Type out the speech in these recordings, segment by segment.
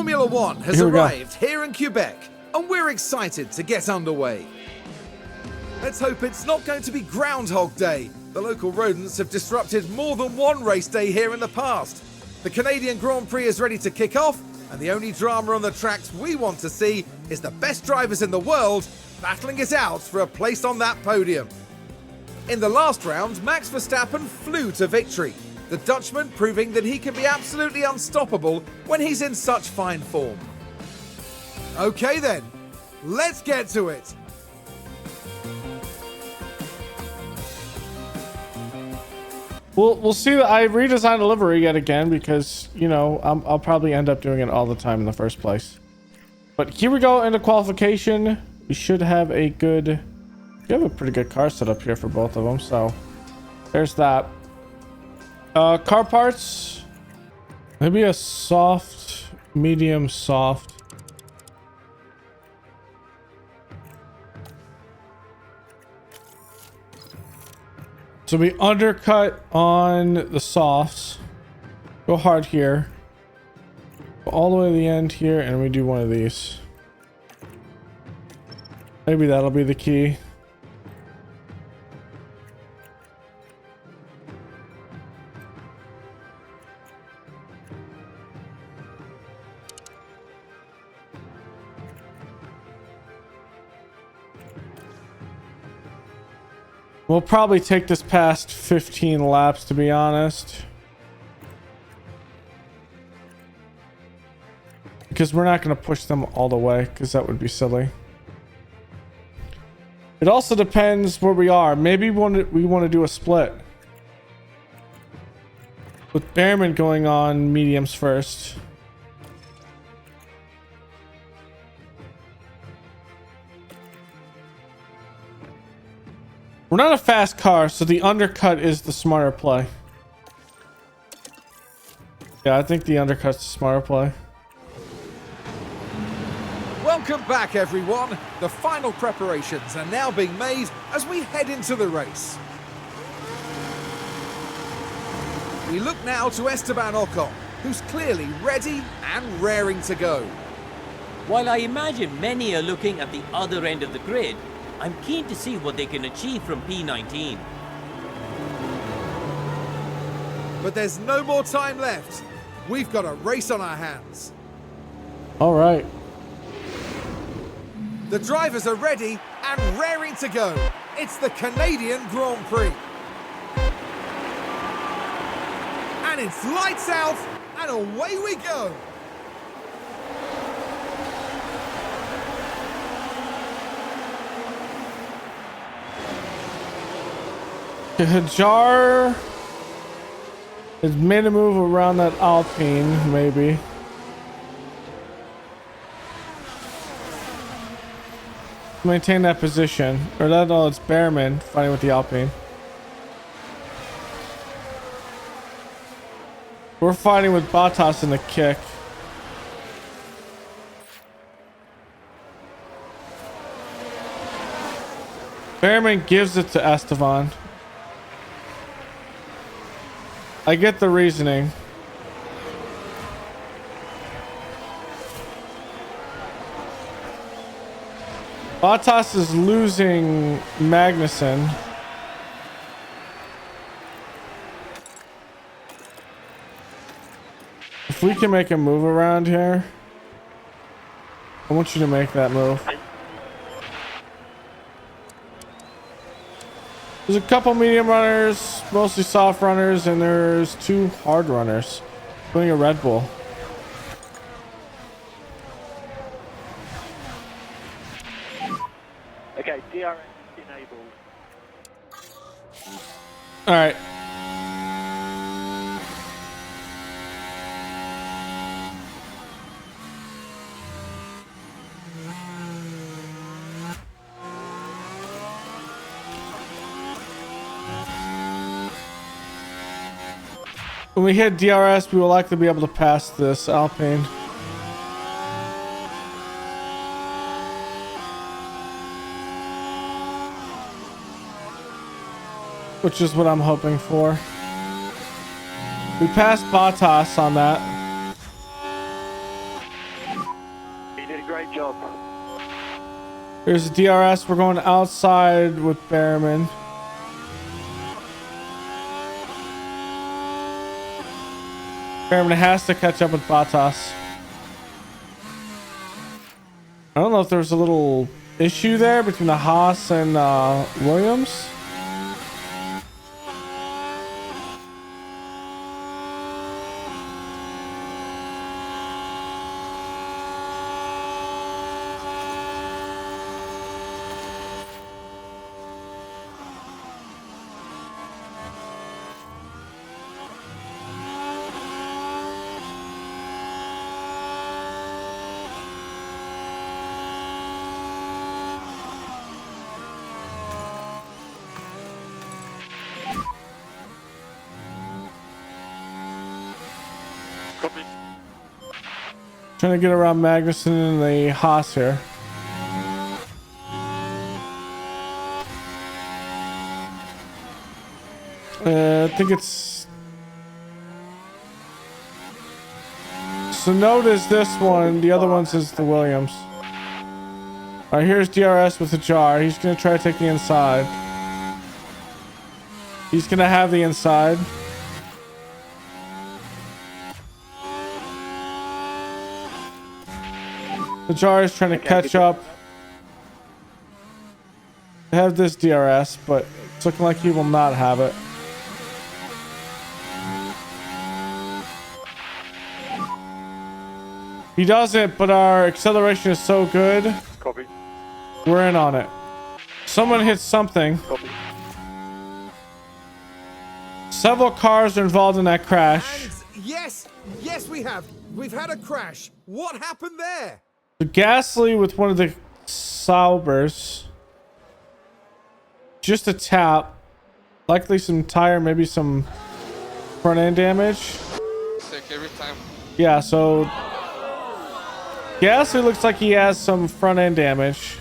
Formula One has arrived here in Quebec, and we're excited to get underway. Let's hope it's not going to be Groundhog Day. The local rodents have disrupted more than one race day here in the past. The Canadian Grand Prix is ready to kick off, and the only drama on the tracks we want to see is the best drivers in the world battling it out for a place on that podium. In the last round, Max Verstappen flew to victory, the Dutchman proving that he can be absolutely unstoppable when he's in such fine form. Okay then, let's get to it. We'll see that I redesigned the livery yet again because, you know, I'll probably end up doing it all the time in the first place. But here we go into qualification. We should have a good... We have a pretty good car set up here for both of them, so there's that. Car parts. Maybe a soft, medium, soft. So we undercut on the softs. Go hard here. Go all the way to the end here, and we do one of these. Maybe that'll be the key. We'll probably take this past 15 laps, to be honest. Because we're not going to push them all the way, because that would be silly. It also depends where we are. Maybe we want to do a split. With Bearman going on mediums first. We're not a fast car, so the undercut is the smarter play. Yeah, I think the undercut's the smarter play. Welcome back, everyone. The final preparations are now being made as we head into the race. We look now to Esteban Ocon, who's clearly ready and raring to go. While I imagine many are looking at the other end of the grid, I'm keen to see what they can achieve from P19. But there's no more time left. We've got a race on our hands. All right. The drivers are ready and raring to go. It's the Canadian Grand Prix. And it's lights out and away we go. Hadjar has made a move around that Alpine, maybe. Maintain that position. Or that, oh, it's Bearman fighting with the Alpine. We're fighting with Bottas in the kick. Bearman gives it to Esteban. I get the reasoning. Bottas is losing Magnussen. If we can make a move around here, I want you to make that move. There's a couple medium runners, mostly soft runners, and there's 2 hard runners, including a Red Bull. Okay, DRS enabled. All right. When we hit DRS, we will likely be able to pass this Alpine. Which is what I'm hoping for. We passed Bottas on that. great job. Here's the DRS. We're going outside with Bearman. Bearman has to catch up with Bottas. I don't know if there's a little issue there between the Haas and Williams. Copy. Trying to get around Magnussen and the Haas here. I think it's... So notice this one, the other one's is the Williams. Alright, here's DRS with Hadjar. He's gonna try to take the inside. He's gonna have the inside. Hadjar is trying to catch up. They have this DRS, but it's looking like he will not have it. He doesn't, but our acceleration is so good. Copy. We're in on it. Someone hit something. Copy. Several cars are involved in that crash. And yes, we have. We've had a crash. What happened there? The Gasly with one of the Saubers. Just a tap. Likely some tire, maybe some front end damage. Sick every time. Yeah, so Gasly looks like he has some front end damage.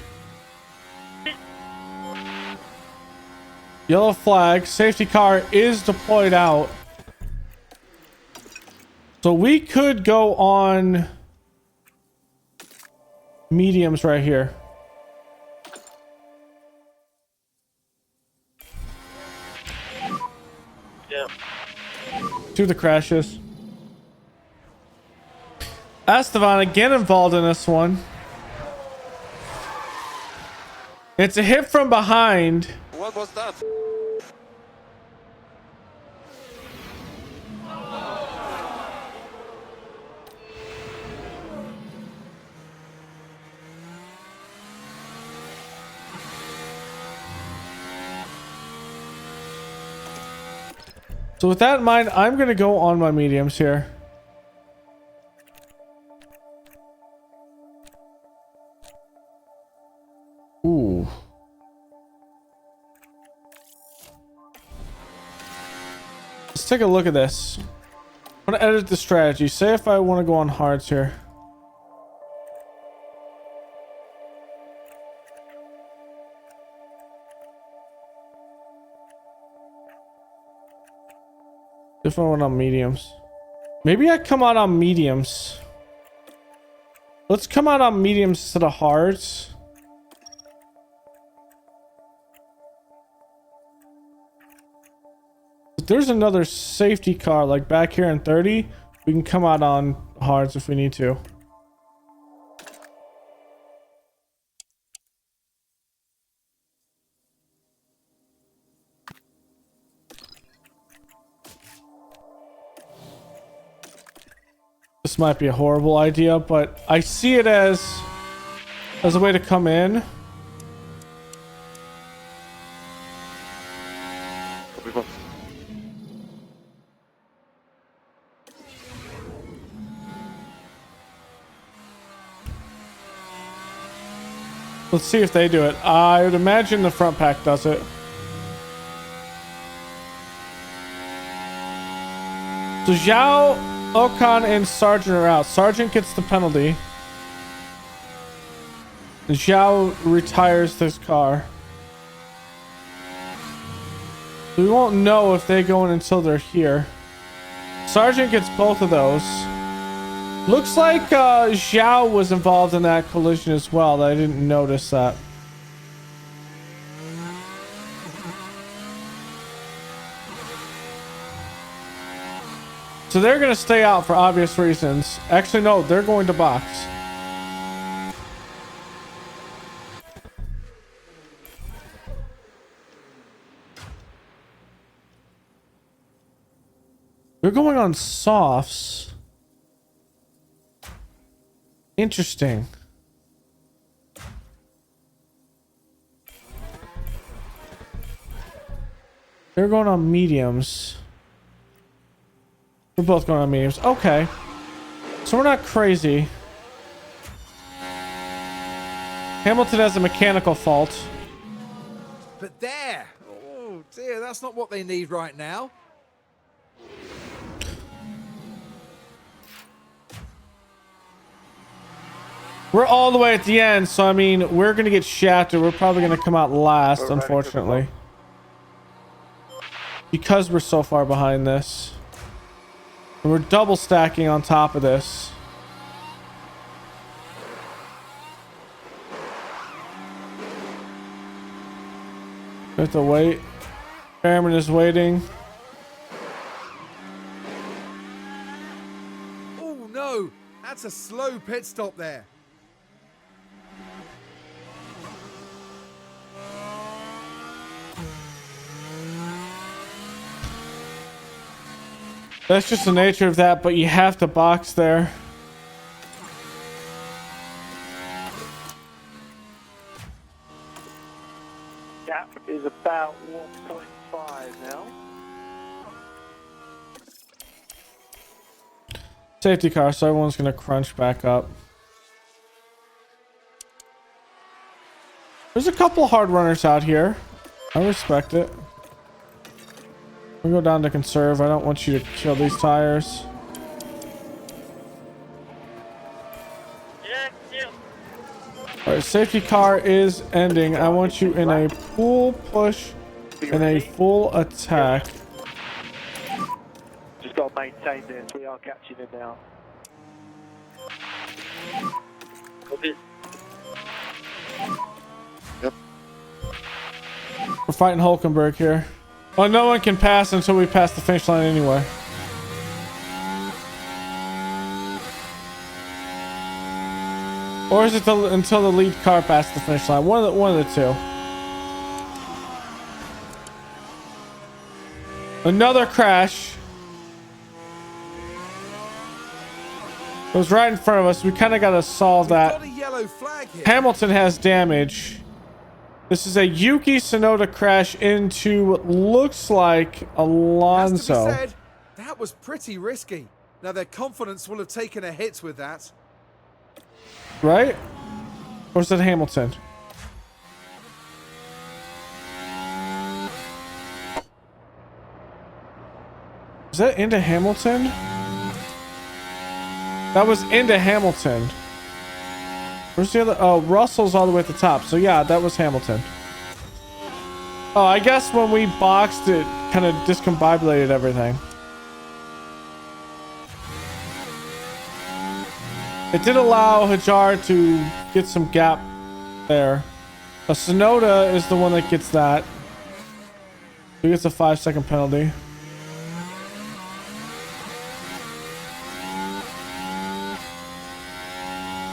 Yellow flag. Safety car is deployed out. So we could go on mediums right here. Yeah. To the crashes. Esteban again involved in this one. It's a hit from behind. What was that? So with that in mind, I'm going to go on my mediums here. Ooh. Let's take a look at this. I'm going to edit the strategy. Say if I want to go on hards here. If I went on mediums. Maybe I come out on mediums. Let's come out on mediums instead of hards. If there's another safety car like back here in 30, we can come out on hards if we need to. This might be a horrible idea, but I see it as a way to come in. Let's see if they do it. I would imagine the front pack does it. So Zhao, Ocon, and Sargent are out. Sargent gets the penalty. Zhao retires this car. We won't know if they go in until they're here. Sargent gets both of those. Looks like Zhao was involved in that collision as well. I didn't notice that. So they're going to stay out for obvious reasons. Actually, no, they're going to box. They're going on softs. Interesting. They're going on mediums. We're both going on mediums. Okay. So we're not crazy. Hamilton has a mechanical fault. But there! Oh dear, that's not what they need right now. We're all the way at the end, so I mean, we're gonna get shafted. We're probably gonna come out last, unfortunately. Because we're so far behind this. And we're double stacking on top of this. We have to wait. Bearman is waiting. Oh no! That's a slow pit stop there. That's just the nature of that, but you have to box there. Gap is about 1.5 now. Safety car, so everyone's gonna crunch back up. There's a couple hard runners out here. I respect it. We go down to conserve. I don't want you to kill these tires. Alright, safety car is ending. I want you in a full push and a full attack. Just got to maintain this. We are catching it now. Yep. We're fighting Hulkenberg here. Oh, no one can pass until we pass the finish line anyway. Or is it until the lead car passes the finish line? One of the two. Another crash. It was right in front of us. We kind of got to solve that. Got a yellow flag here. Hamilton has damage. This is a Yuki Tsunoda crash into what looks like Has Alonso. to be said, that was pretty risky. Now their confidence will have taken a hit with that. Right? Or is it Hamilton? Is that into Hamilton? That was into Hamilton. Where's the other? Oh, Russell's all the way at the top. So yeah, that was Hamilton. Oh, I guess when we boxed it, kind of discombobulated everything. It did allow Hadjar to get some gap there. Tsunoda is the one that gets that. He gets a 5-second penalty.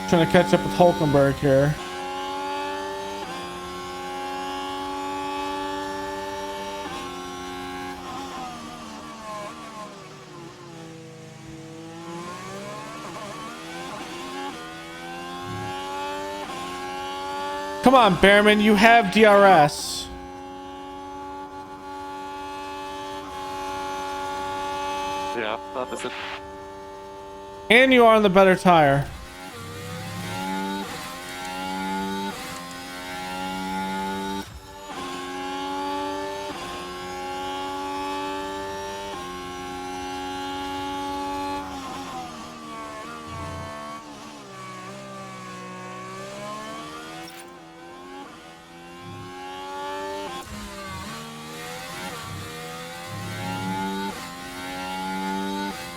Trying to catch up with Hulkenberg here. Come on, Bearman, you have DRS. Yeah, that is it. And you are on the better tire.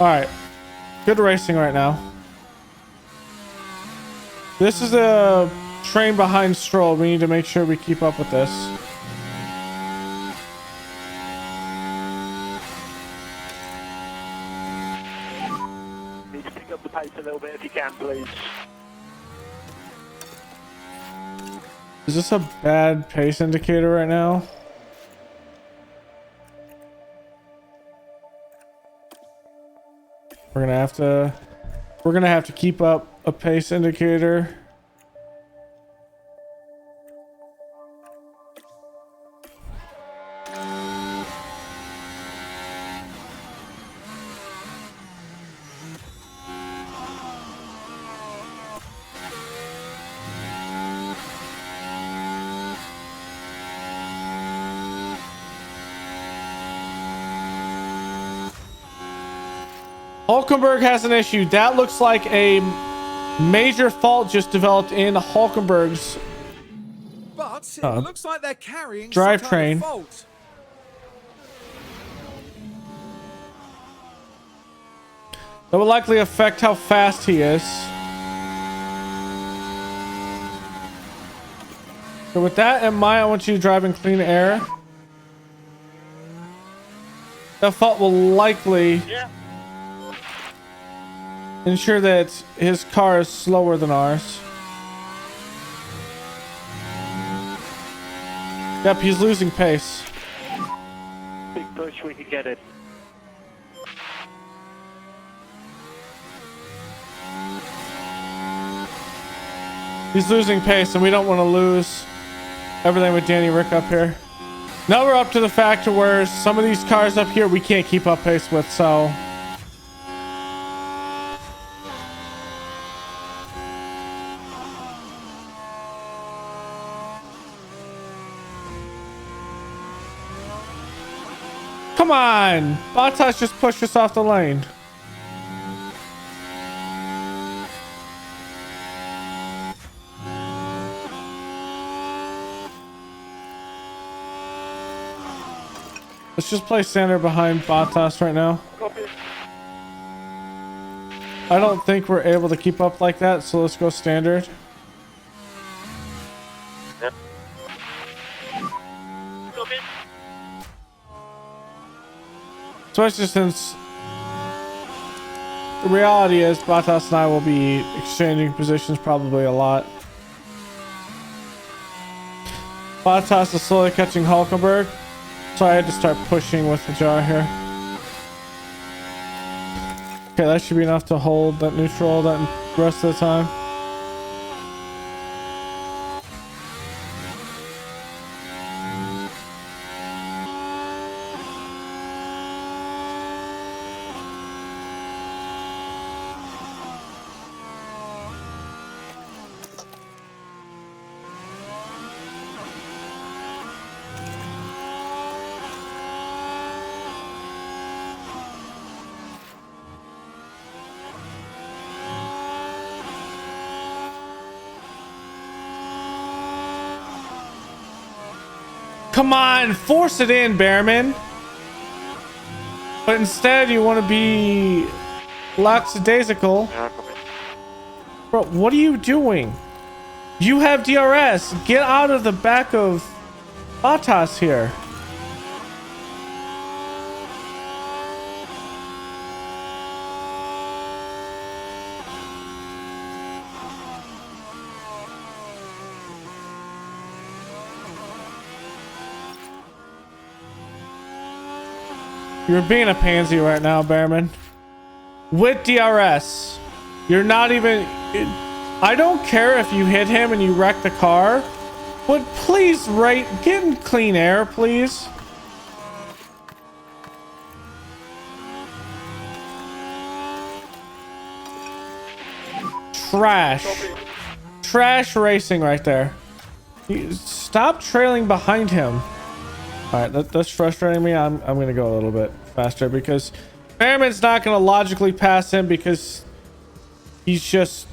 All right, good racing right now. This is a train behind Stroll. We need to make sure we keep up with this. Need to pick up the pace a little bit if you can, please. Is this a bad pace indicator right now? We're gonna have to keep up a pace indicator. Hulkenberg has an issue. That looks like a major fault just developed in Hulkenberg's But it looks like they're carrying drivetrain. some kind of fault. That will likely affect how fast he is. So with that in mind, I want you to drive in clean air. That fault will likely ensure that his car is slower than ours. Yep, he's losing pace. Big push, we could get it. He's losing pace, and we don't want to lose everything with Danny Rick up here. Now we're up to the fact to where some of these cars up here we can't keep up pace with, so... Come on! Bottas just pushed us off the lane. Let's just play center behind Bottas right now. I don't think we're able to keep up like that, so let's go standard. Especially since the reality is Bottas and I will be exchanging positions probably a lot. Bottas is slowly catching Hulkenberg, so I had to start pushing with Hadjar here. Okay, that should be enough to hold that neutral that rest of the time. Come on, force it in, Bearman. But instead, you want to be lackadaisical. Bro, what are you doing? You have DRS. Get out of the back of Bottas here. You're being a pansy right now, Bearman. With DRS. You're not even... I don't care if you hit him and you wreck the car. But please, get in clean air, please. Trash. Trash racing right there. Stop trailing behind him. All right, that's frustrating me. I'm gonna go a little bit faster because Bearman's not gonna logically pass him because he's just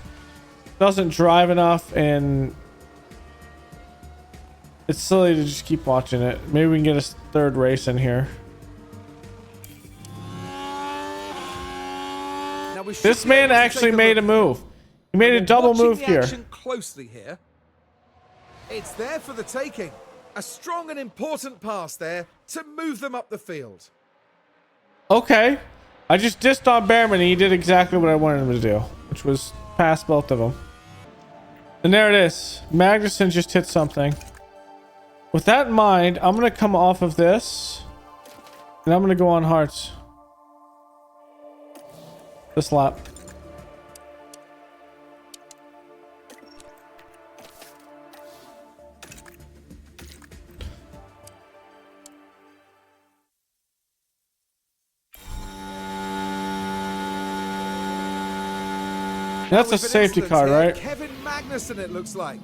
doesn't drive enough, and it's silly to just keep watching it. Maybe we can get a third race in here. Now This man actually made a move. He made a We're double watching move the here. action closely here. It's there for the taking. A strong and important pass there to move them up the field. Okay. I just dissed on Bearman and he did exactly what I wanted him to do, which was pass both of them. And there it is. Magnuson just hit something. With that in mind, I'm going to come off of this and I'm going to go on hearts. This lap. That's a With an safety incident car, here, right? Kevin Magnuson, it looks like.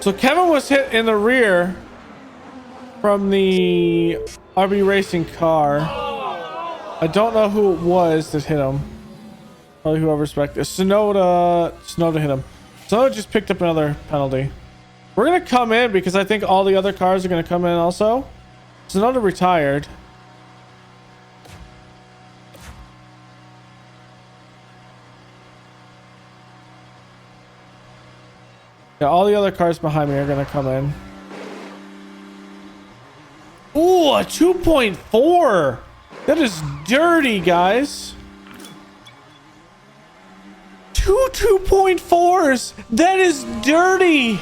So Kevin was hit in the rear from the RB Racing car. I don't know who it was that hit him. Probably whoever's back there. Sonoda hit him. Sonoda just picked up another penalty. We're going to come in because I think all the other cars are going to come in also. Sonoda retired. Yeah, all the other cars behind me are going to come in. Ooh, a 2.4. That is dirty, guys. Two 2.4s. That is dirty.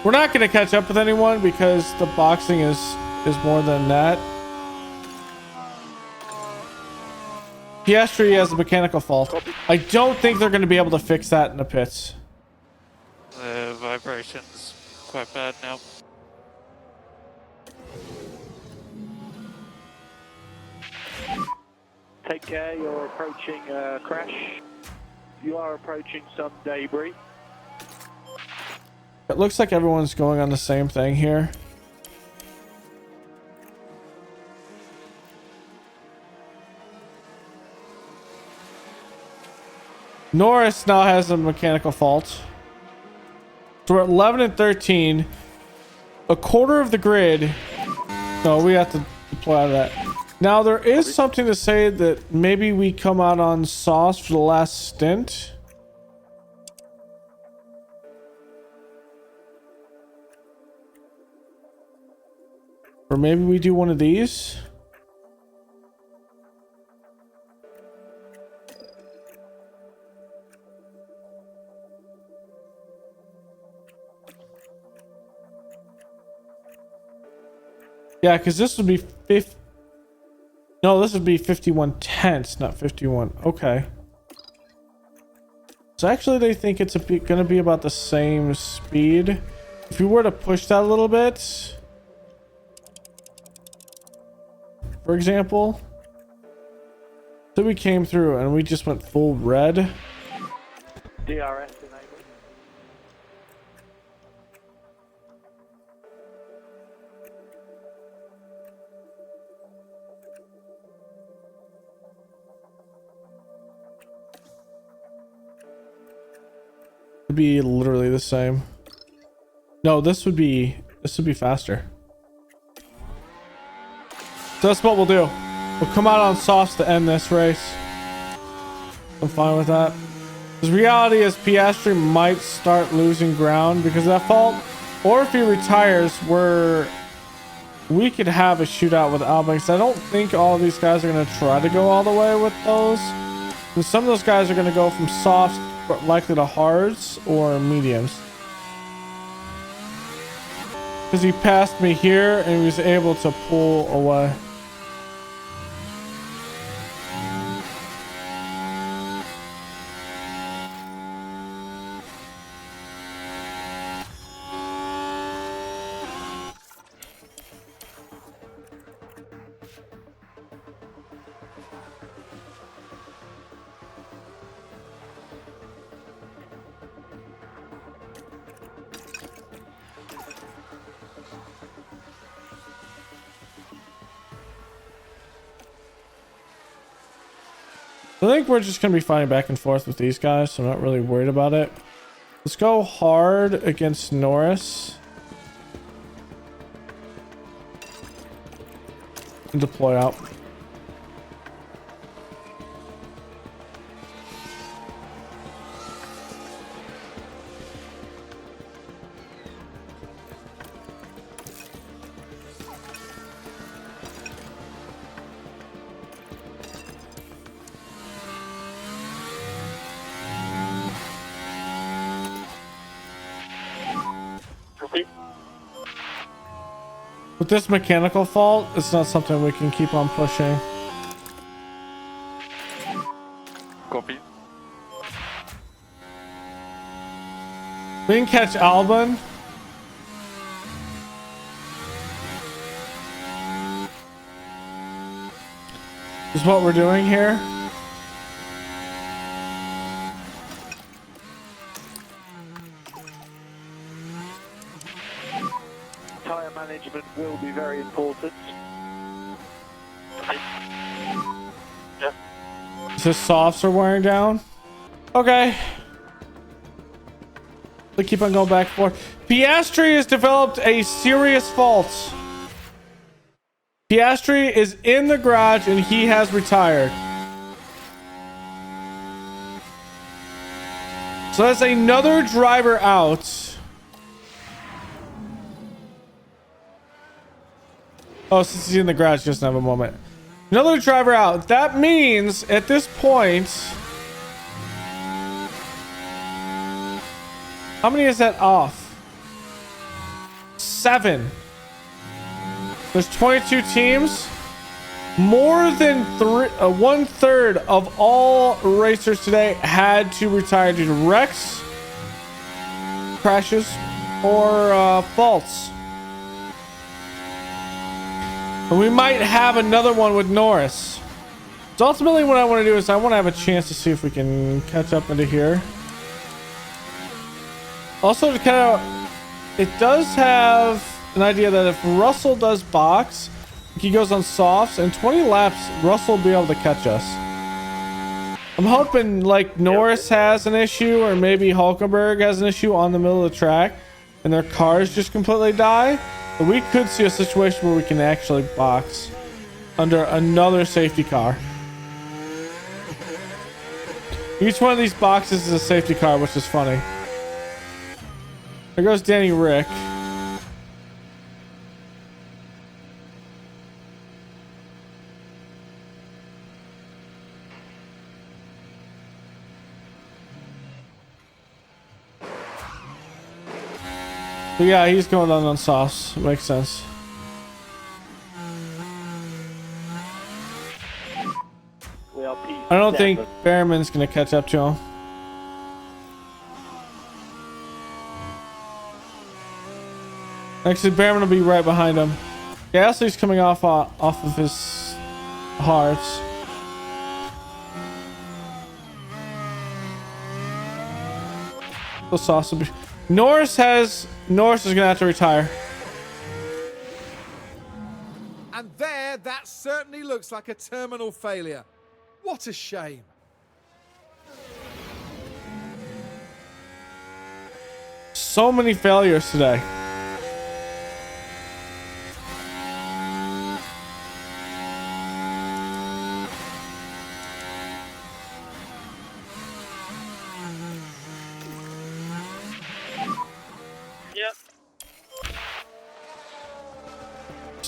We're not going to catch up with anyone because the boxing is more than that. Piastri has a mechanical fault. I don't think they're going to be able to fix that in the pits. The vibration's quite bad now. Take care, you're approaching a crash. You are approaching some debris. It looks like everyone's going on the same thing here. Norris now has a mechanical fault. So we're at 11 and 13. A quarter of the grid. No, we have to deploy out of that. Now there is something to say that maybe we come out on sauce for the last stint. Or maybe we do one of these. Yeah, because this would be 50. No, this would be 51 tenths, not 51. Okay. So actually, they think it's going to be about the same speed. If you were to push that a little bit, for example, so we came through and we just went full red. DRS enabled. It'd be literally the same. No, this would be faster. So that's what we'll do. We'll come out on softs to end this race. I'm fine with that. The reality is Piastri might start losing ground because of that fault. Or if he retires, we could have a shootout with Albon. Because I don't think all of these guys are going to try to go all the way with those. And some of those guys are going to go from softs likely to hards or mediums. Because he passed me here and he was able to pull away. I think we're just going to be fighting back and forth with these guys, so I'm not really worried about it. Let's go hard against Norris. And deploy out. With this mechanical fault, it's not something we can keep on pushing. Copy. We can catch Albon. Is what we're doing here. Tyre management will be very important. Yeah. The softs are wearing down. Okay. We keep on going back and forth. Piastri has developed a serious fault. Piastri is in the garage and he has retired. So that's another driver out. Oh, since he's in the garage, he doesn't have a moment. Another driver out. That means at this point, how many is that off? 7. There's 22 teams. More than 1/3 of all racers today had to retire due to wrecks, crashes, or faults. And we might have another one with Norris. So ultimately what I want to do is I want to have a chance to see if we can catch up into here. Also to kind of, it does have an idea that if Russell does box, he goes on softs, in 20 laps, Russell will be able to catch us. I'm hoping like Norris has an issue, or maybe Hulkenberg has an issue on the middle of the track and their cars just completely die. But we could see a situation where we can actually box under another safety car. Each one of these boxes is a safety car, which is funny. There goes Danny Rick. But yeah, he's going on softs. Makes sense. I don't think Bearman's gonna catch up to him. Actually, Bearman will be right behind him. Gasly's coming off of his hearts. The sauce will be. Norris is gonna have to retire. And there, that certainly looks like a terminal failure. What a shame. So many failures today.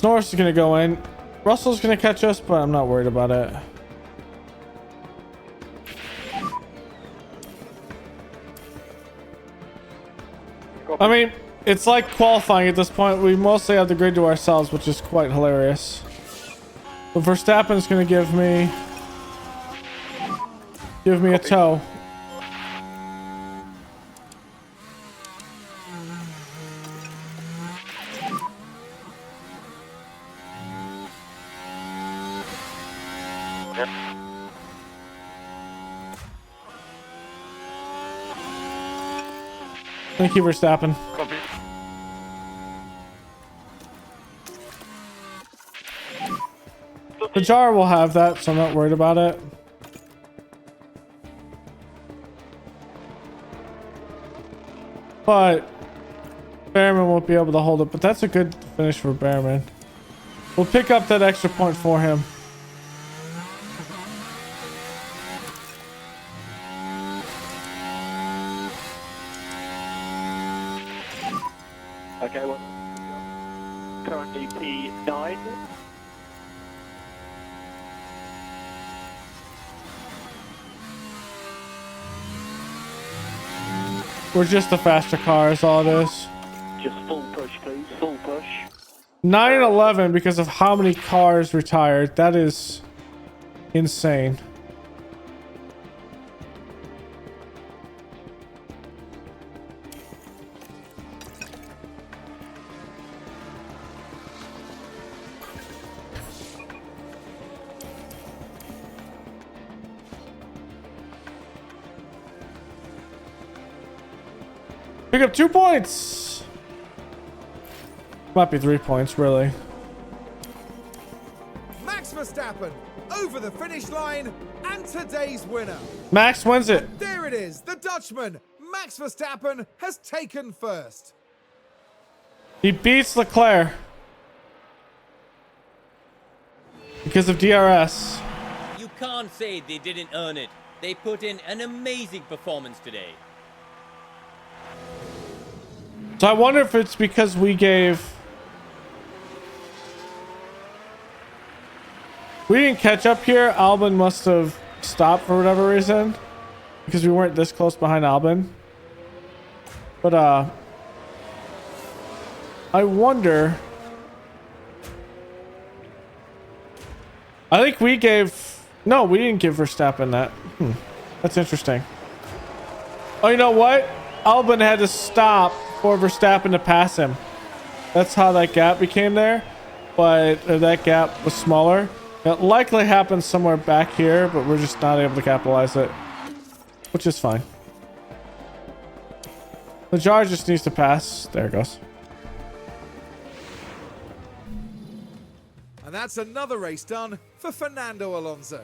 Norris is gonna go in. Russell's gonna catch us, but I'm not worried about it. I mean, it's like qualifying at this point. We mostly have the grid to ourselves, which is quite hilarious. But Verstappen is gonna give me a tow. Thank you, Verstappen. Copy. The jar will have that, so I'm not worried about it. but Bearman won't be able to hold it. But that's a good finish for Bearman. We'll pick up that extra point for him. Okay, well, currently P9. We're just a faster car is all it is. Just full push, please. Full push. 9-11 because of how many cars retired. That is insane. Pick up 2 points. Might be 3 points, really. Max Verstappen over the finish line and today's winner. Max wins it. There it is, the Dutchman, Max Verstappen, has taken first. He beats Leclerc because of DRS. You can't say they didn't earn it. They put in an amazing performance today. So I wonder if it's because we didn't catch up here. Albon must have stopped for whatever reason because we weren't this close behind Albon. But I wonder. I think we didn't give Verstappen that. That's interesting. Oh, you know what? Albon had to stop for Verstappen to pass him. That's how that gap became there. But that gap was smaller. It likely happened somewhere back here, but we're just not able to capitalize it, which is fine. The jar just needs to pass. There it goes. And that's another race done for Fernando Alonso.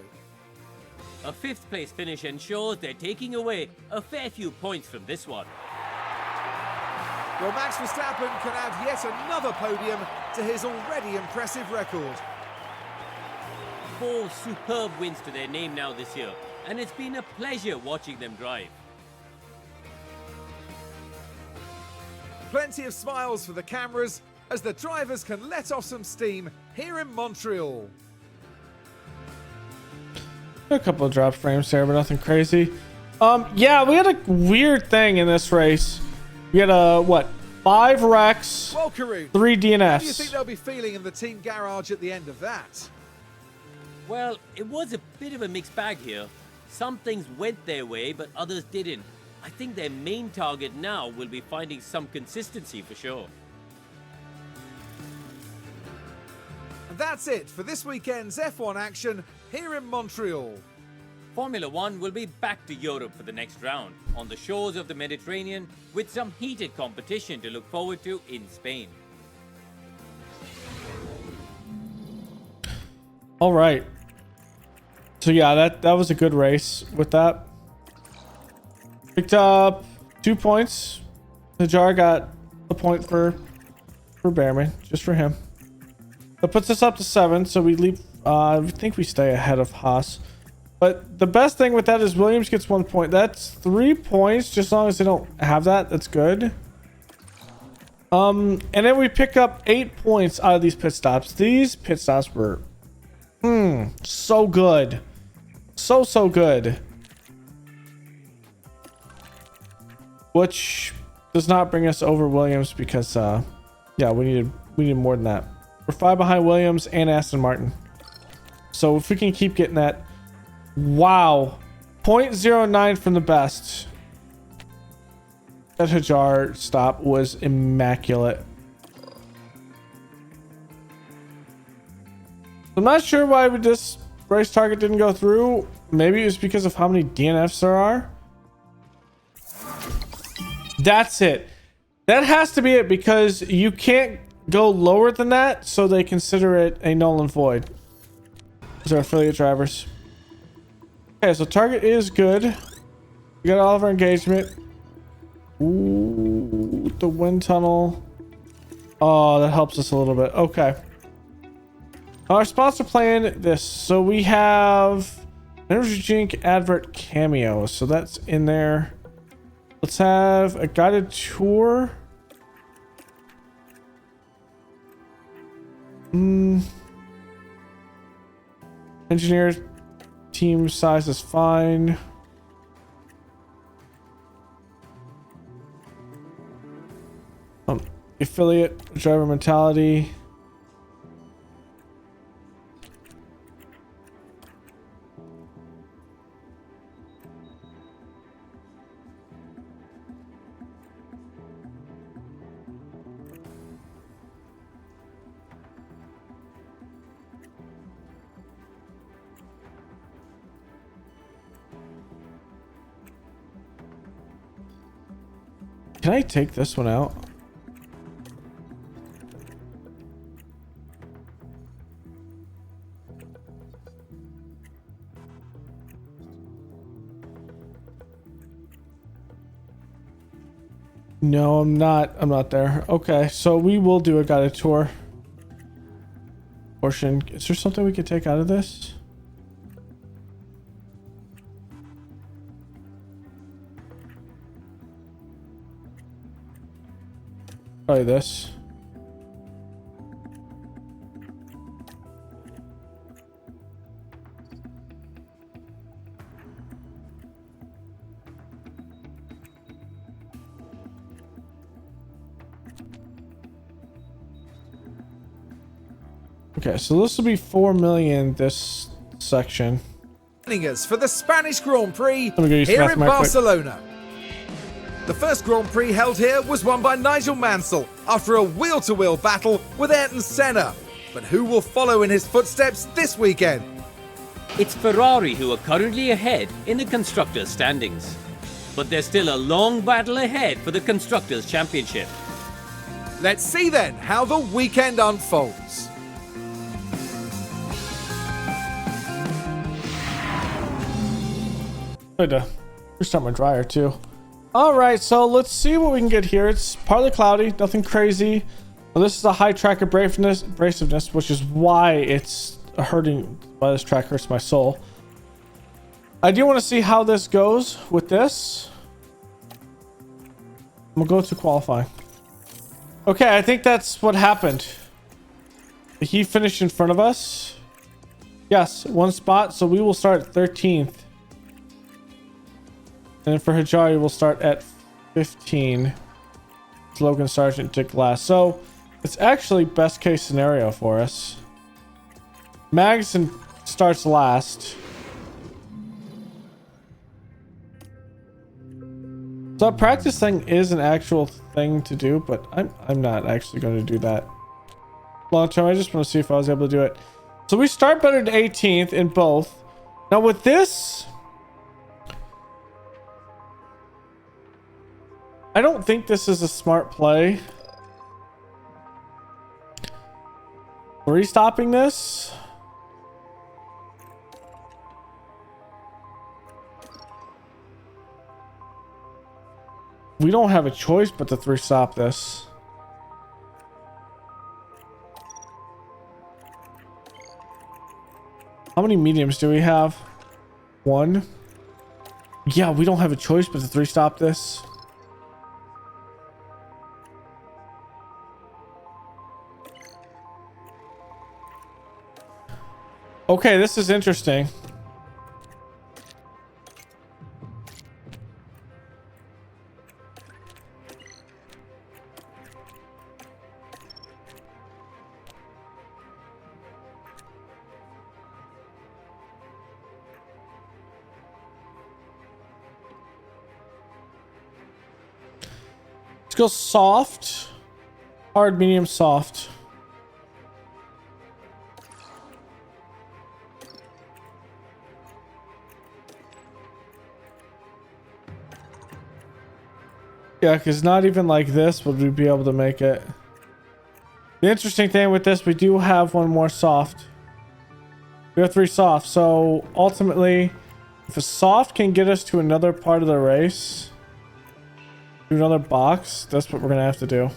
A 5th place finish ensures they're taking away a fair few points from this one. Well, Max Verstappen can add yet another podium to his already impressive record. 4 superb wins to their name now this year, and it's been a pleasure watching them drive. Plenty of smiles for the cameras as the drivers can let off some steam here in Montreal. A couple of drop frames there, but nothing crazy. Yeah, we had a weird thing in this race. We had 5 wrecks, Well, Karun, 3 how do you think DNFs. they'll be feeling in the team garage at the end of that? Well, it was a bit of a mixed bag here. Some things went their way, but others didn't. I think their main target now will be finding some consistency for sure. And that's it for this weekend's F1 action here in Montreal. Formula One will be back to Europe for the next round, on the shores of the Mediterranean, with some heated competition to look forward to in Spain. All right. So yeah, that was a good race with that. Picked up 2 points. Hadjar got a point for Bearman, just for him. That puts us up to 7, so we leave. I think we stay ahead of Haas. But the best thing with that is Williams gets 1 point. That's 3 points, just as long as they don't have that. That's good. And then we pick up 8 points out of these pit stops. These pit stops were so good. So good. Which does not bring us over Williams because yeah, we needed more than that. We're 5 behind Williams and Aston Martin. So if we can keep getting that. Wow. 0.09 from the best. That Hadjar stop was immaculate. I'm not sure why this race target didn't go through. Maybe it was because of how many DNFs there are. That's it. That has to be it because you can't go lower than that, so they consider it a null and void. Those are affiliate drivers. Okay, so target is good. We got all of our engagement. Ooh. with the wind tunnel. Oh, that helps us a little bit. Okay. Our sponsor plan this. So we have energy drink advert cameo. So that's in there. Let's have a guided tour. Engineer team size is fine. Affiliate driver mentality. Can I take this one out? No, I'm not. I'm not there. Okay, so we will do a guided tour portion. Is there something we could take out of this? Probably this. Okay, so this will be 4 million this section. Joining us for the Spanish Grand Prix Let me go use here math in mark quick. Barcelona. The first Grand Prix held here was won by Nigel Mansell after a wheel-to-wheel battle with Ayrton Senna. But who will follow in his footsteps this weekend? It's Ferrari who are currently ahead in the Constructors' standings. But there's still a long battle ahead for the Constructors' Championship. Let's see then how the weekend unfolds. I had to restart my dryer too. All right, so let's see what we can get here. It's partly cloudy, nothing crazy. Well, this is a high track abrasiveness, which is why it's hurting. Why this track hurts my soul. I do want to see how this goes with this. I'm gonna go to qualifying. Okay, I think that's what happened. He finished in front of us. Yes, one spot, so we will start 13th. And for Hadjar, we'll start at 15. Logan Sargent took last. So it's actually best case scenario for us. Magson starts last. So that practice thing is an actual thing to do, but I'm not actually going to do that long term. I just want to see if I was able to do it. So we start better than 18th in both. Now with this, I don't think this is a smart play. Restopping this. We don't have a choice but to 3-stop this. How many mediums do we have? 1. Yeah, we don't have a choice but to 3-stop this. Okay, this is interesting. Let's go soft. Hard, medium, soft. Yeah, because not even like this would we be able to make it. The interesting thing with this, we do have one more soft. We have 3 soft. So ultimately, if a soft can get us to another part of the race, Do another box. That's what we're gonna have to do.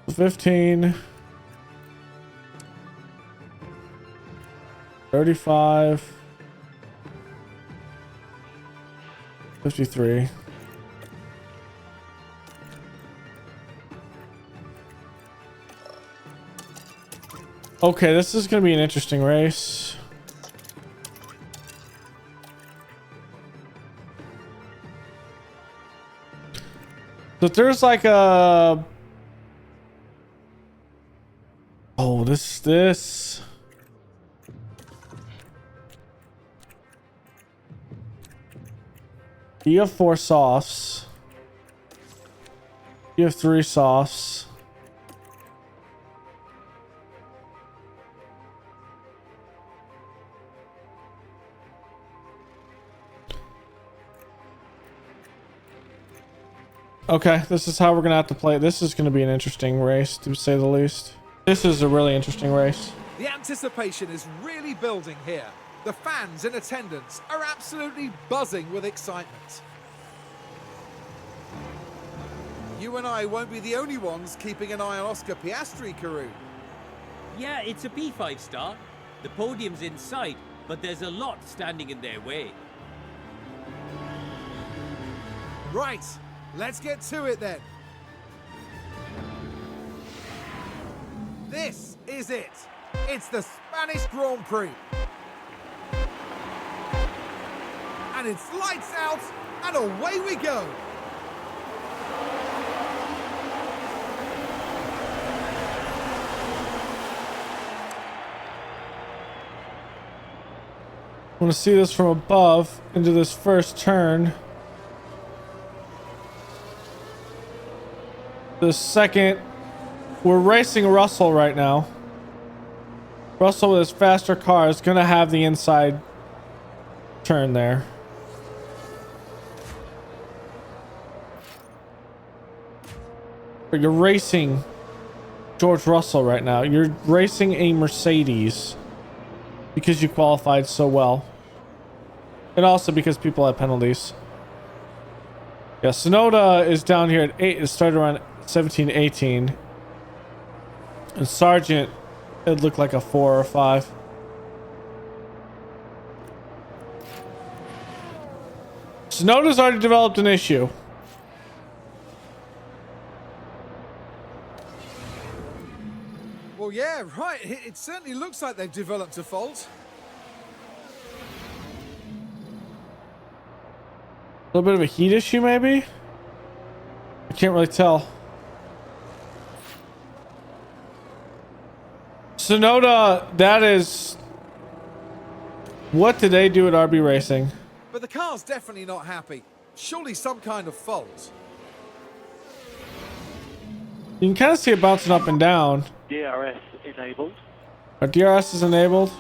15. 35. 53. Okay, this is gonna be an interesting race. So there's like a... Oh, this. You have 4 softs. You have 3 softs. Okay, this is how we're gonna have to play. This is gonna be an interesting race, to say the least. This is a really interesting race. The anticipation is really building here. The fans in attendance are absolutely buzzing with excitement. You and I won't be the only ones keeping an eye on Oscar Piastri, Karoo. Yeah, it's a P5 start. The podium's in sight, but there's a lot standing in their way. Right, let's get to it then. This is it. It's the Spanish Grand Prix. And it's lights out, and away we go. I want to see this from above into this first turn. The second, we're racing Russell right now. Russell with his faster car is going to have the inside turn there. But you're racing George Russell right now. You're racing a Mercedes because you qualified so well. And also because people have penalties. Yeah, Sonoda is down here at 8. It started around 17, 18. And Sargent, it looked like a 4 or 5. Sonoda's already developed an issue. Well, yeah, right. It certainly looks like they've developed a fault. A little bit of a heat issue, maybe? I can't really tell. Sonoda, that is... What did they do at RB Racing? But the car's definitely not happy. Surely some kind of fault. You can kind of see it bouncing up and down. DRS enabled. Our DRS is enabled.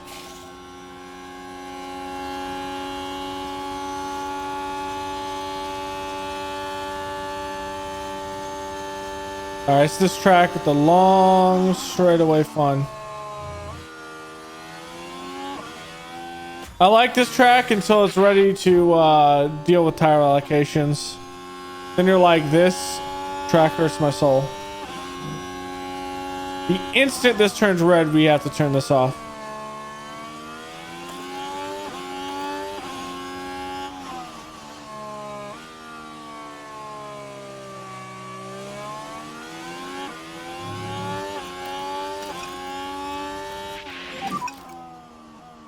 Alright, it's this track with the long straightaway fun. I like this track until it's ready to deal with tire allocations. Then you're like, this track hurts my soul. The instant this turns red, we have to turn this off.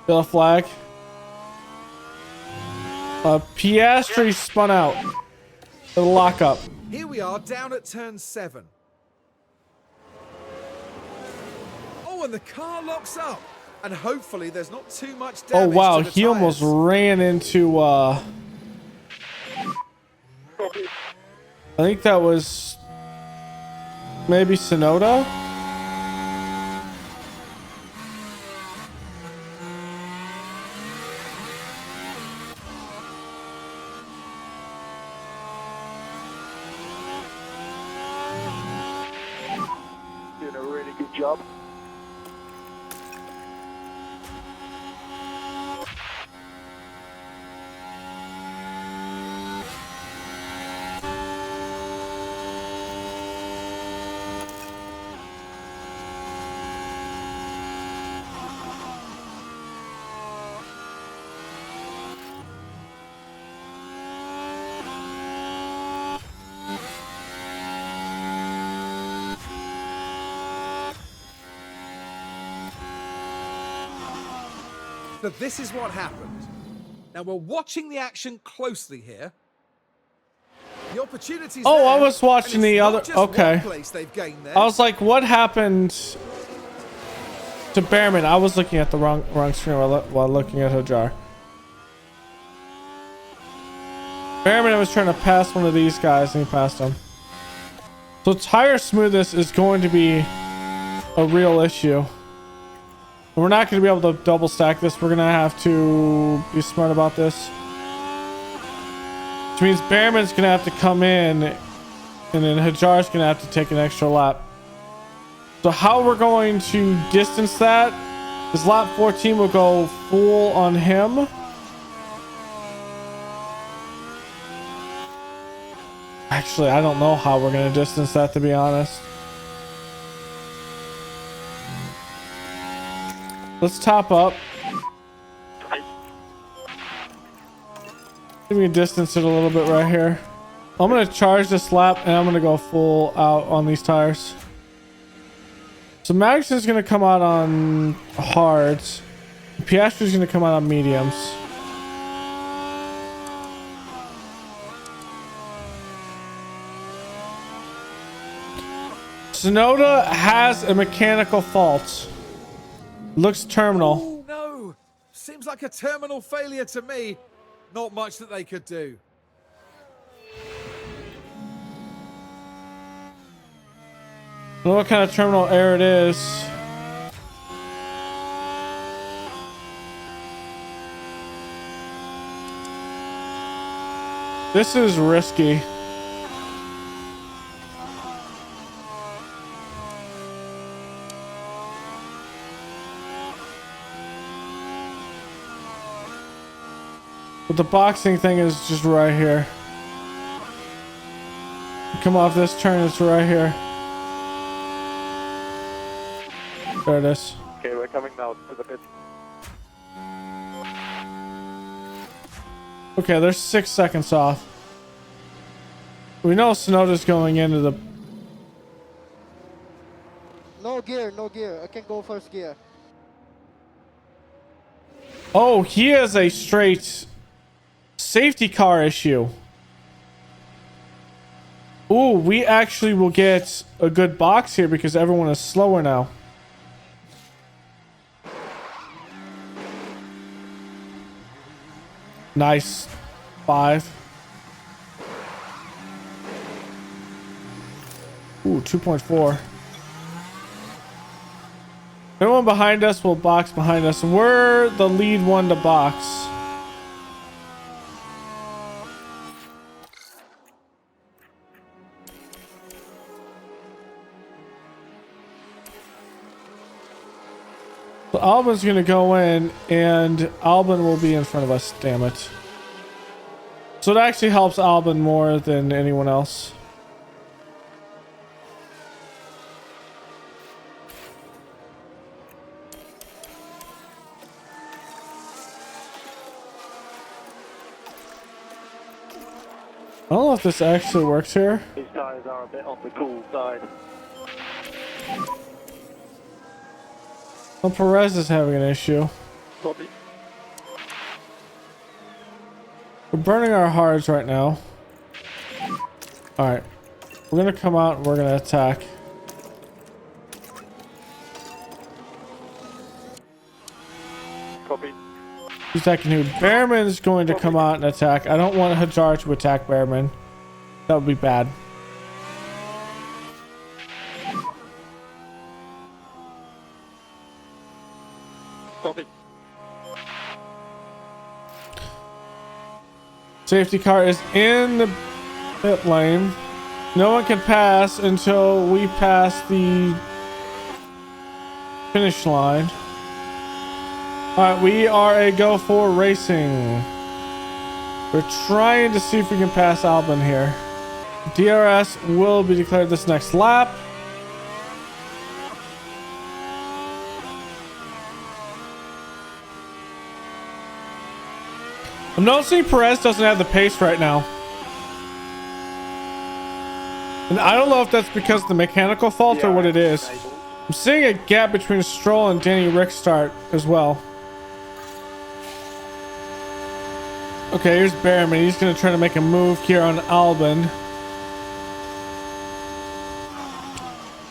Yellow flag. Piastri spun out. The lockup. Here we are down at turn 7. Oh, and the car locks up. And hopefully there's not too much damage. Oh wow, to the he almost tires. ran into I think that was maybe Sonoda. Doing a really good job. So this is what happened. Now we're watching the action closely here. The opportunities. Oh, there, I was watching and it's the not other. just Okay. one place they've gained there. I was like, what happened to Bearman? I was looking at the wrong screen while looking at Hadjar. Bearman was trying to pass one of these guys and he passed him. So tire smoothness is going to be a real issue. We're not going to be able to double stack this. We're going to have to be smart about this. Which means Bearman's going to have to come in and then Hadjar's going to have to take an extra lap. So how we're going to distance that is lap 14 will go full on him. Actually, I don't know how we're going to distance that, to be honest. Let's top up. See if we can distance it a little bit right here. I'm going to charge this lap and I'm going to go full out on these tires. So Madison's going to come out on hards. Piastri's going to come out on mediums. Sonoda has a mechanical fault. Looks terminal. Oh no! Seems like a terminal failure to me. Not much that they could do. I don't know what kind of terminal error it is. This is risky. But the boxing thing is just right here. Come off this turn, it's right here. There it is. Okay, we're coming now to the pit. Okay, there's 6 seconds off. We know Sonoda's going into the... No gear, no gear. I can go first gear. Oh, he has a straight safety car issue. Ooh, we actually will get a good box here because everyone is slower now. Nice. 5. Ooh, 2.4. Everyone behind us will box behind us. We're the lead one to box. So Albin's gonna go in and Albin will be in front of us, damn it. So it actually helps Albin more than anyone else. I don't know if this actually works here. These tires are a bit on the cool side. Well, Perez is having an issue. Copy. We're burning our hards right now. Alright. We're gonna come out and we're gonna attack. Copy. Who's attacking who? Bearman's going to come out and attack. I don't want Hadjar to attack Bearman. That would be bad. Copy. Safety car is in the pit lane. No one can pass until we pass the finish line. Alright, we are a go for racing. We're trying to see if we can pass Albin here. DRS will be declared this next lap. I'm noticing Perez doesn't have the pace right now. And I don't know if that's because of the mechanical fault or what it is. I'm seeing a gap between Stroll and Danny Rickstart as well. Okay, here's Bearman. He's gonna try to make a move here on Albin.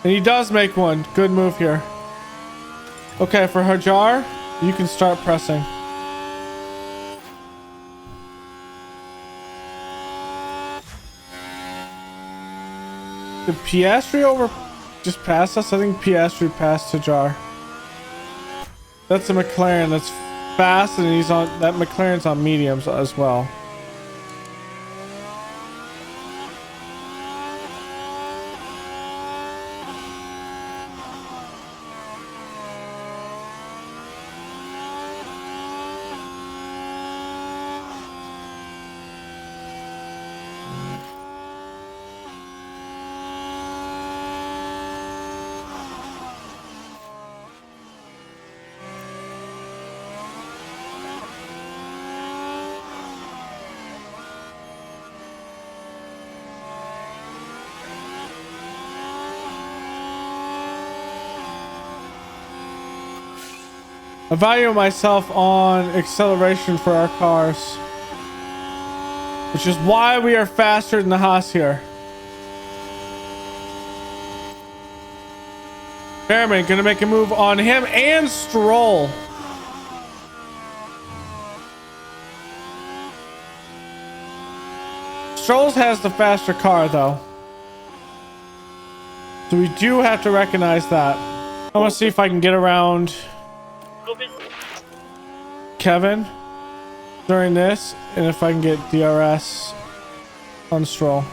And he does make one. Good move here. Okay, for Hadjar, you can start pressing. Did Piastri just pass us? I think Piastri passed Hadjar. That's a McLaren that's fast, and he's on that McLaren's on mediums as well. I value myself on acceleration for our cars, which is why we are faster than the Haas here. Bearman gonna make a move on him and Stroll. Stroll has the faster car though, so we do have to recognize that. I want to see if I can get around Kevin during this, and if I can get DRS on Stroll.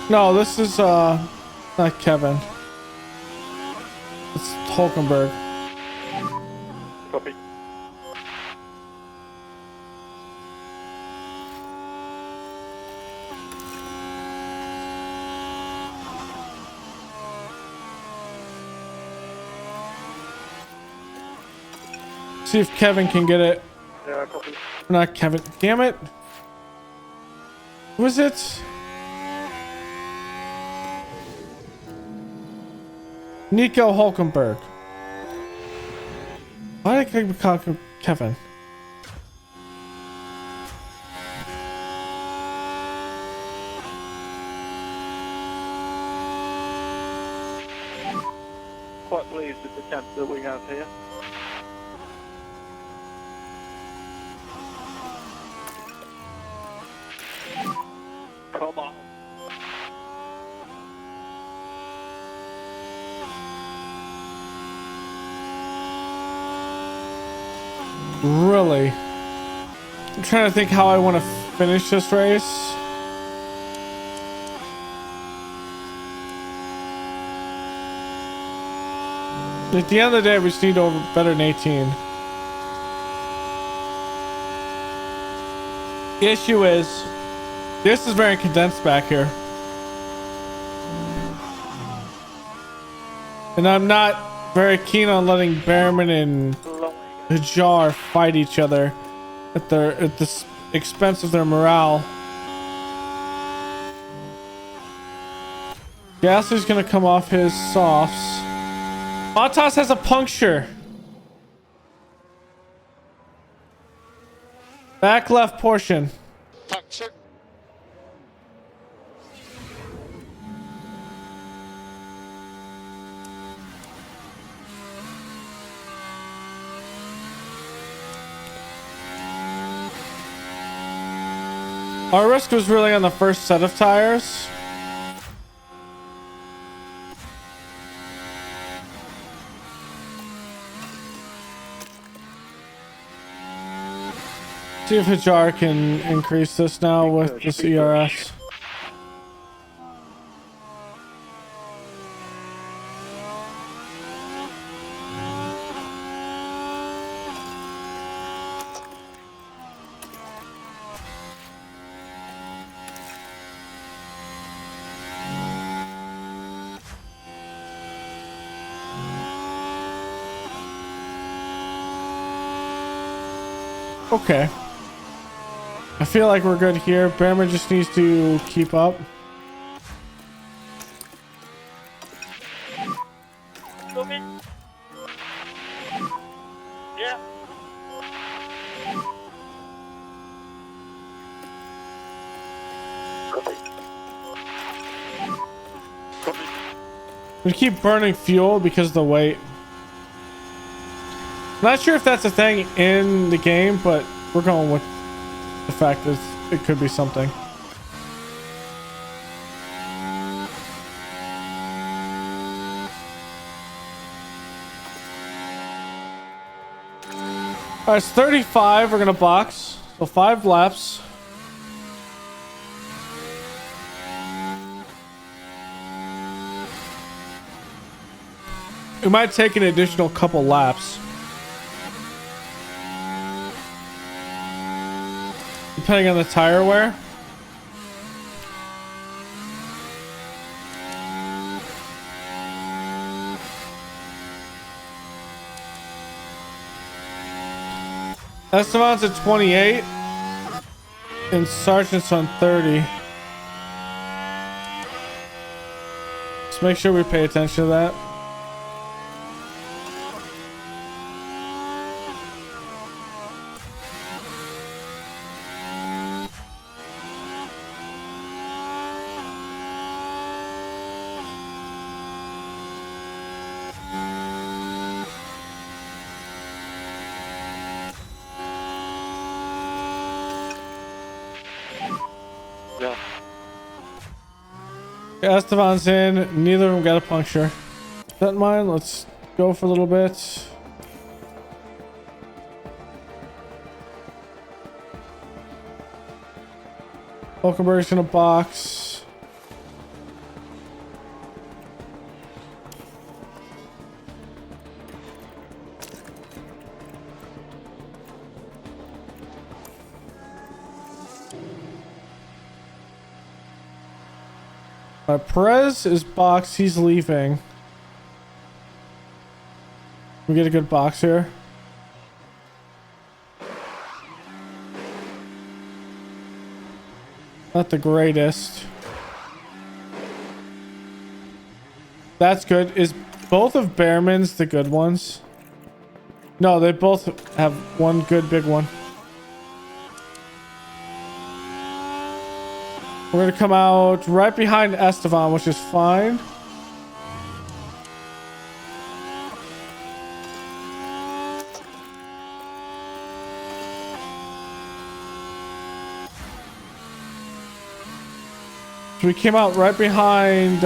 No, this is not Kevin. It's Hulkenberg. Copy. See if Kevin can get it. Yeah, copy. Not Kevin. Damn it. Who is it? Nico Hulkenberg. Why did I call Kevin? Quite pleased with the temp that we have here. Come on. Really? I'm trying to think how I want to finish this race. At the end of the day, we just need over better than 18. The issue is, this is very condensed back here. And I'm not very keen on letting Bearman and Hadjar fight each other at the expense of their morale. Gasly's gonna come off his softs. Bottas has a puncture. Back left portion. Puncture. Our risk was really on the first set of tires. See if Hadjar can increase this now with this ERS. Okay. I feel like we're good here. Bearman just needs to keep up. Copy. Copy. We keep burning fuel because of the weight. Not sure if that's a thing in the game, but we're going with the fact that it could be something. All right, it's 35. We're gonna box, so 5 laps. It might take an additional couple laps, depending on the tire wear. Esteban's at 28 and Sergeant's on 30. Just make sure we pay attention to that. Yeah. Esteban's in. Neither of them got a puncture. Is that mine? Let's go for a little bit. Hulkenberg's in a box. Perez is boxed. He's leaving. We get a good box here. Not the greatest. That's good. Is both of Bearman's the good ones? No, they both have one good big one. We're gonna come out right behind Esteban, which is fine. So we came out right behind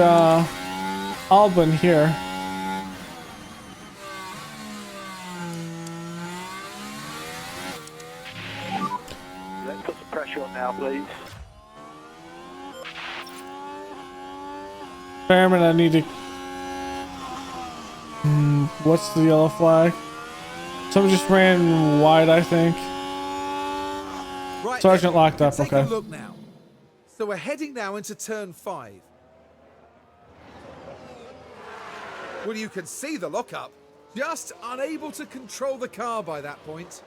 Albon here. Let's put some pressure on now, please. Bearman, I need to... what's the yellow flag? Someone just ran wide, I think. Right, Sergeant then, locked up, take okay. a look now. So we're heading now into turn 5. Well, you can see the lockup. Just unable to control the car by that point.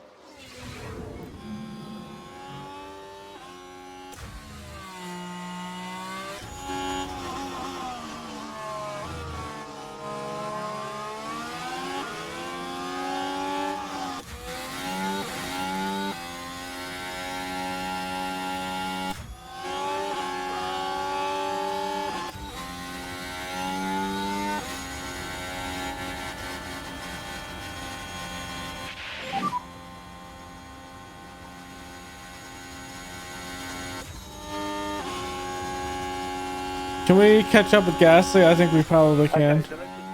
Can we catch up with Gasly? I think we probably can. Okay, so let's just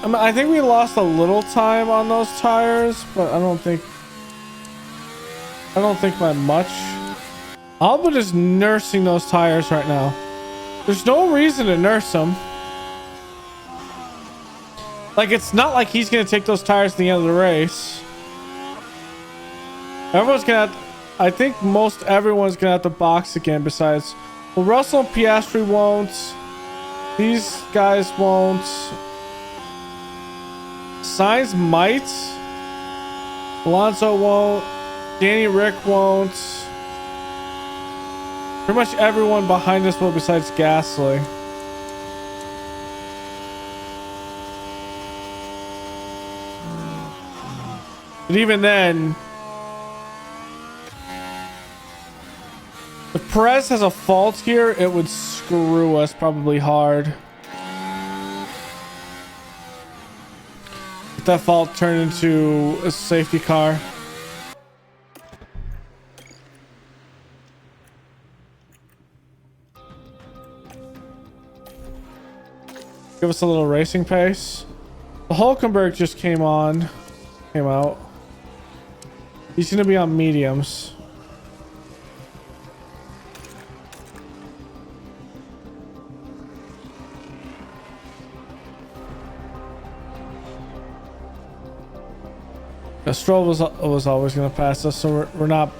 catch up. I think we lost a little time on those tires, but I don't think by much. Albon is nursing those tires right now. There's no reason to nurse them. Like, it's not like he's gonna take those tires at the end of the race. Everyone's gonna have to, I think most everyone's gonna have to box again besides, well, Russell and Piastri won't. These guys won't. Sainz might. Alonso won't. Danny Rick won't. Pretty much everyone behind us will besides Gasly. But even then, if Perez has a fault here, it would screw us probably hard. If that fault turned into a safety car. Give us a little racing pace. The Hulkenberg just came out. He's gonna be on mediums. Stroll was always gonna pass us, so we're not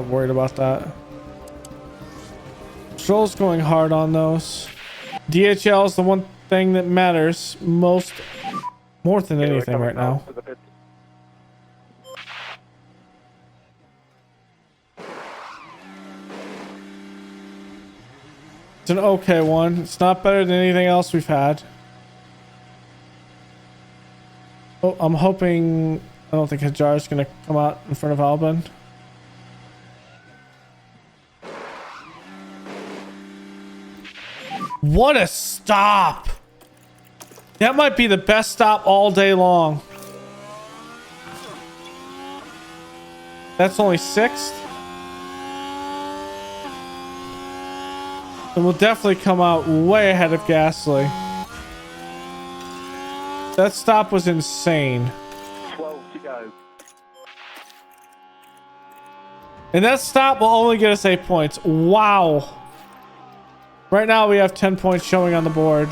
worried about that. Stroll's going hard on those. DHL is the one thing that matters more than anything right now. It's an okay one. It's not better than anything else we've had. Oh, I'm hoping... I don't think Hadjar is going to come out in front of Albon. What a stop! That might be the best stop all day long. That's only 6th. And we'll definitely come out way ahead of Gasly. That stop was insane. 12 to go. And that stop will only get us 8 points. Wow. Right now we have 10 points showing on the board.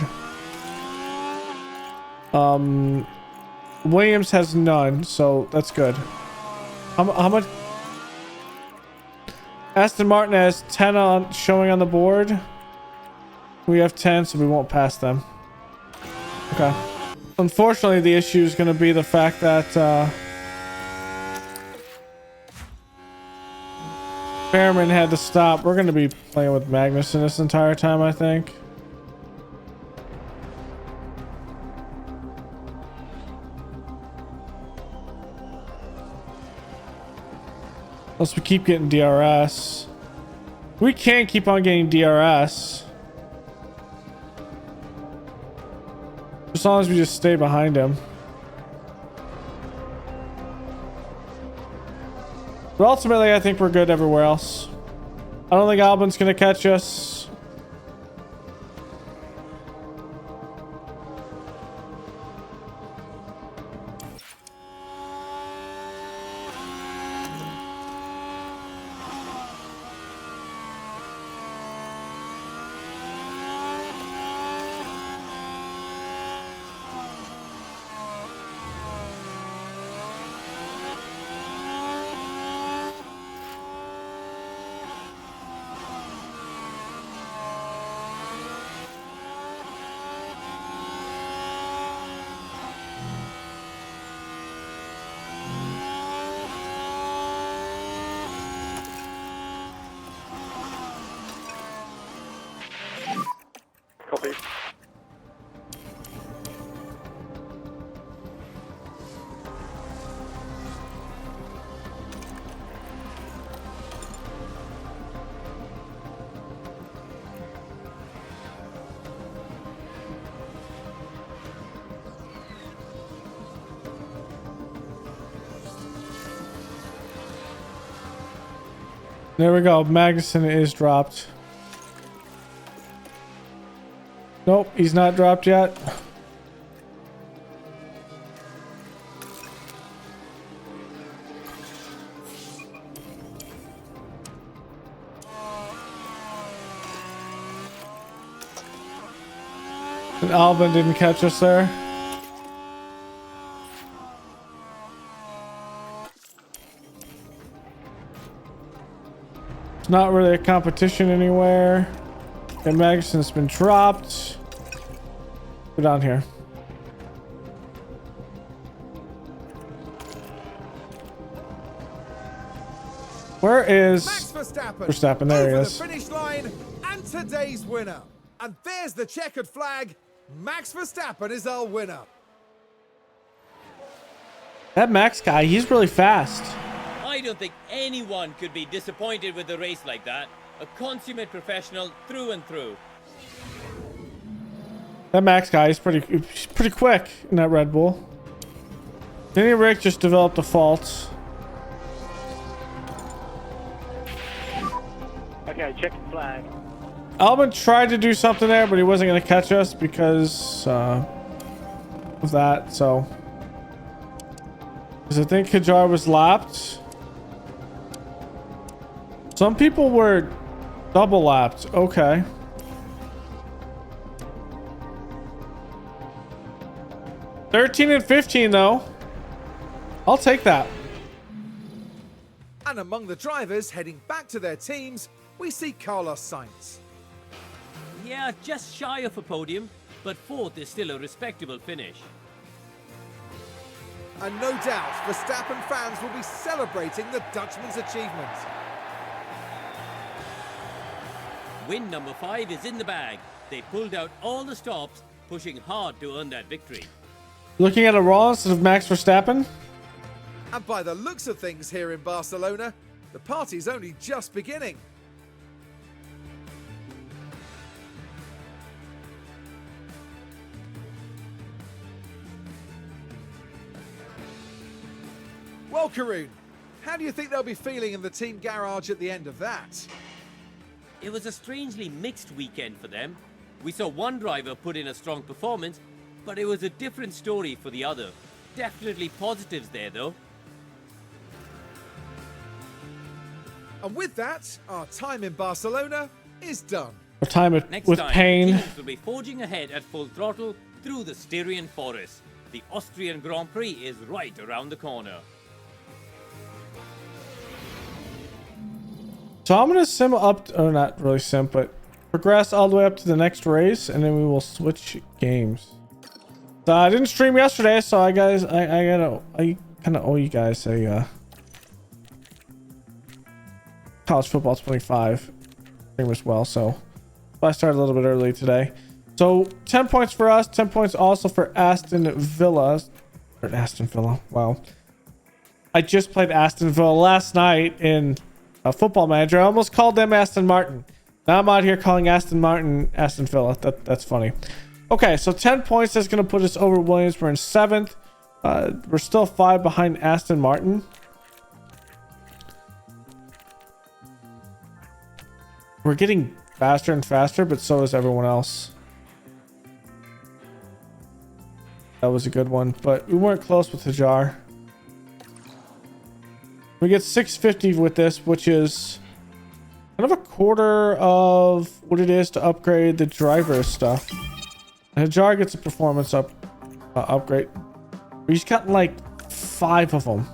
Williams has none, so that's good. How much? Aston Martin has 10 showing on the board. We have 10, so we won't pass them. Okay. Unfortunately, the issue is going to be the fact that Bearman had to stop. We're going to be playing with Magnussen this entire time, I think. Unless we keep getting DRS. We can't keep on getting DRS. As long as we just stay behind him. But ultimately, I think we're good everywhere else. I don't think Albon's going to catch us. Copy. There we go. Magnussen is dropped. Nope, he's not dropped yet. And Albon didn't catch us there. It's not really a competition anywhere. And Magnussen's been dropped. We're down here. Where is Max Verstappen? There he over is. the finish line and today's winner. And there's the checkered flag. Max Verstappen is our winner. That Max guy, he's really fast. I don't think anyone could be disappointed with a race like that. A consummate professional through and through. That Max guy is pretty quick in that Red Bull. Danny Rick just developed a fault. Okay, check the flag. Albin tried to do something there, but he wasn't going to catch us because of that. So, because I think Hadjar was lapped. Some people were double lapped. Okay. $13 and $15 though. I'll take that. And among the drivers heading back to their teams, we see Carlos Sainz. Yeah, just shy of a podium, but fourth is still a respectable finish. And no doubt, Verstappen fans will be celebrating the Dutchman's achievement. Win number 5 is in the bag. They pulled out all the stops, pushing hard to earn that victory. Looking at a Raw instead of Max Verstappen. And by the looks of things here in Barcelona, the party's only just beginning. Well, Karun, how do you think they'll be feeling in the team garage at the end of that? It was a strangely mixed weekend for them. We saw one driver put in a strong performance, but it was a different story for the other. Definitely positives there, though. And with that, our time in Barcelona is done. Our time with Next pain. teams will be forging ahead at full throttle through the Styrian forest. The Austrian Grand Prix is right around the corner. So I'm gonna sim up, or not really sim, but progress all the way up to the next race, and then we will switch games. So I didn't stream yesterday, so I kind of owe you guys a college football 25 stream as well. So I started a little bit early today. So 10 points for us, 10 points also for Aston Villa. Or Aston Villa. Wow. I just played Aston Villa last night in a Football Manager. I almost called them Aston Martin. Now I'm out here calling Aston Martin Aston Villa. That's funny. Okay, so 10 points. That's going to put us over Williams. We're in 7th. We're still 5 behind Aston Martin. We're getting faster and faster, but so is everyone else. That was a good one, but we weren't close with Hadjar. We get 650 with this, which is kind of a quarter of what it is to upgrade the driver stuff. Hadjar gets a performance upgrade. He's got like 5 of them.